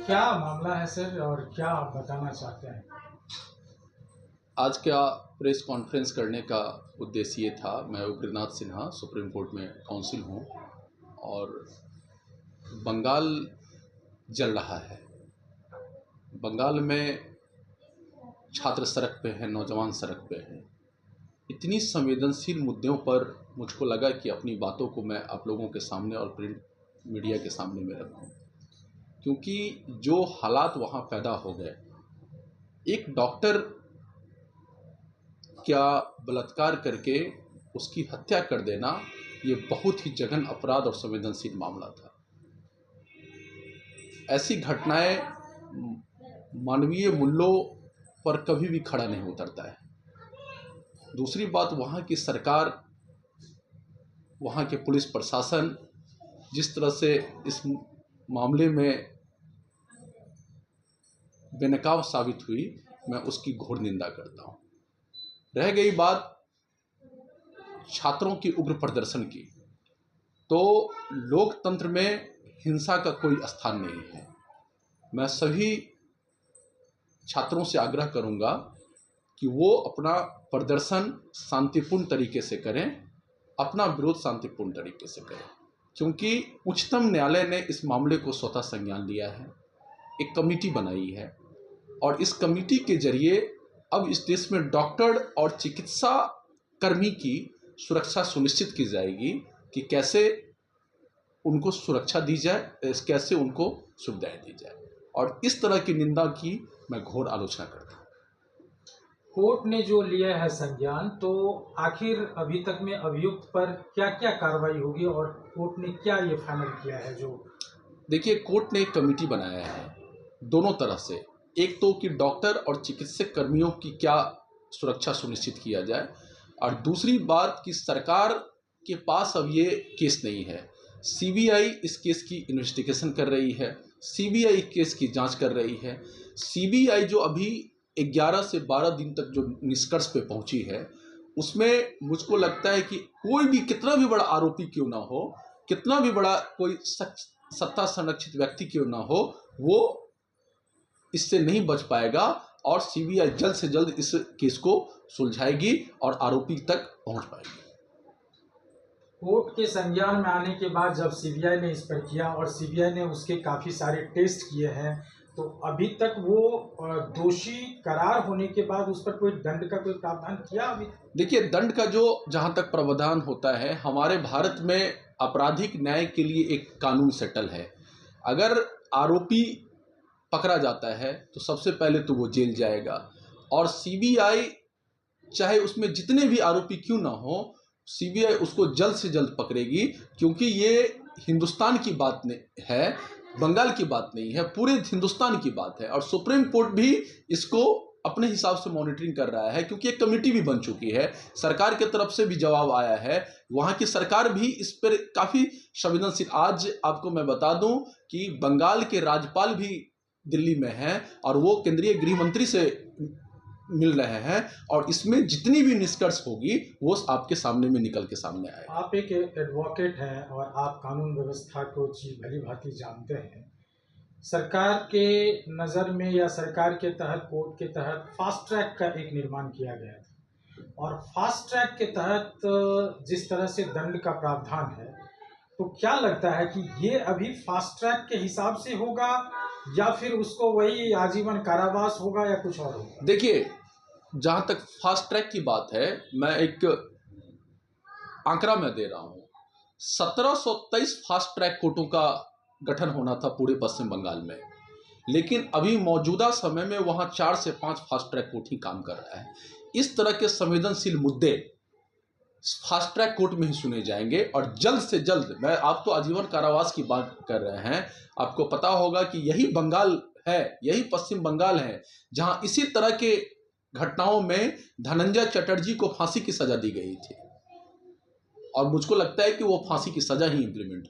क्या मामला है सर और क्या आप बताना चाहते हैं? आज का प्रेस कॉन्फ्रेंस करने का उद्देश्य ये था। मैं उग्रनाथ सिन्हा सुप्रीम कोर्ट में काउंसिल हूँ और बंगाल जल रहा है। बंगाल में छात्र सड़क पे हैं, नौजवान सड़क पे हैं। इतनी संवेदनशील मुद्दों पर मुझको लगा कि अपनी बातों को मैं आप लोगों के सामने और प्रिंट मीडिया के सामने में रखूं, क्योंकि जो हालात वहाँ पैदा हो गए, एक डॉक्टर क्या बलात्कार करके उसकी हत्या कर देना, ये बहुत ही जघन्य अपराध और संवेदनशील मामला था। ऐसी घटनाएं मानवीय मूल्यों पर कभी भी खड़ा नहीं उतरता है। दूसरी बात, वहाँ की सरकार, वहाँ के पुलिस प्रशासन जिस तरह से इस मामले में बेनकाब साबित हुई, मैं उसकी घोर निंदा करता हूँ। रह गई बात छात्रों की उग्र प्रदर्शन की, तो लोकतंत्र में हिंसा का कोई स्थान नहीं है। मैं सभी छात्रों से आग्रह करूंगा कि वो अपना प्रदर्शन शांतिपूर्ण तरीके से करें, अपना विरोध शांतिपूर्ण तरीके से करें, क्योंकि उच्चतम न्यायालय ने इस मामले को स्वतः संज्ञान लिया है, एक कमेटी बनाई है और इस कमेटी के जरिए अब इस देश में डॉक्टर और चिकित्सा कर्मी की सुरक्षा सुनिश्चित की जाएगी कि कैसे उनको सुरक्षा दी जाए, कैसे उनको सुविधाएं दी जाए, और इस तरह की निंदा की मैं घोर आलोचना करता हूँ। कोर्ट ने जो लिया है संज्ञान, तो आखिर अभी तक में अभियुक्त पर क्या क्या कार्रवाई होगी और कोर्ट ने क्या ये फाइनल किया है? जो देखिए, कोर्ट ने एक कमेटी बनाया है दोनों तरह से। एक तो कि डॉक्टर और चिकित्सक कर्मियों की क्या सुरक्षा सुनिश्चित किया जाए, और दूसरी बात कि सरकार के पास अब ये केस नहीं है। सीबीआई इस केस की इन्वेस्टिगेशन कर रही है, सीबीआई केस की जांच कर रही है। सीबीआई जो अभी 11 से 12 दिन तक जो निष्कर्ष पे पहुंची है, उसमें मुझको लगता है कि कोई भी कितना भी बड़ा आरोपी क्यों ना हो, कितना भी बड़ा कोई सत्ता संरक्षित व्यक्ति क्यों ना हो, वो इससे नहीं बच पाएगा और सीबीआई जल्द से जल्द इस केस को सुलझाएगी और आरोपी तक पहुंच पाएगी। कोर्ट के संज्ञान में आने के बाद जब सीबीआई ने इस पर किया और सीबीआई ने उसके काफ़ी सारे टेस्ट किए हैं, तो अभी तक वो दोषी करार होने के बाद उस पर कोई दंड का कोई प्रावधान किया अभी? देखिए, दंड का जो जहां तक प्रावधान होता है, हमारे भारत में आपराधिक न्याय के लिए एक कानून सेटल है। अगर आरोपी पकड़ा जाता है तो सबसे पहले तो वो जेल जाएगा, और सीबीआई चाहे उसमें जितने भी आरोपी क्यों ना हो, सीबीआई उसको जल्द से जल्द पकड़ेगी, क्योंकि ये हिंदुस्तान की बात है, बंगाल की बात नहीं है, पूरे हिंदुस्तान की बात है। और सुप्रीम कोर्ट भी इसको अपने हिसाब से मॉनिटरिंग कर रहा है, क्योंकि एक कमेटी भी बन चुकी है, सरकार की तरफ से भी जवाब आया है, वहाँ की सरकार भी इस पर काफ़ी संवेदनशील। आज आपको मैं बता दूं कि बंगाल के राज्यपाल भी दिल्ली में हैं और वो केंद्रीय गृह मंत्री से मिल रहे हैं, और इसमें जितनी भी निष्कर्ष होगी वो आपके सामने में निकल के सामने आएगा। आप एक एडवोकेट हैं और आप कानून व्यवस्था को भली भांति जानते हैं। सरकार के नज़र में या सरकार के तहत, कोर्ट के तहत फास्ट ट्रैक का एक निर्माण किया गया था, और फास्ट ट्रैक के तहत जिस तरह से दंड का प्रावधान है, तो क्या लगता है कि ये अभी फास्ट ट्रैक के हिसाब से होगा या फिर उसको वही आजीवन कारावास होगा या कुछ और होगा? देखिए, जहाँ तक फास्ट ट्रैक की बात है, मैं एक आंकड़ा मैं दे रहा हूँ। 1723 फास्ट ट्रैक कोर्टों का गठन होना था पूरे पश्चिम बंगाल में, लेकिन अभी मौजूदा समय में वहाँ 4 से 5 फास्ट ट्रैक कोर्ट ही काम कर रहा है। इस तरह के संवेदनशील मुद्दे फास्ट ट्रैक कोर्ट में ही सुने जाएंगे, और जल्द से जल्द, मैं आप तो आजीवन कारावास की बात कर रहे हैं, आपको पता होगा कि यही बंगाल है, यही पश्चिम बंगाल है जहां इसी तरह के घटनाओं में धनंजय चटर्जी को फांसी की सजा दी गई थी, और मुझको लगता है कि वो फांसी की सजा ही इंप्लीमेंट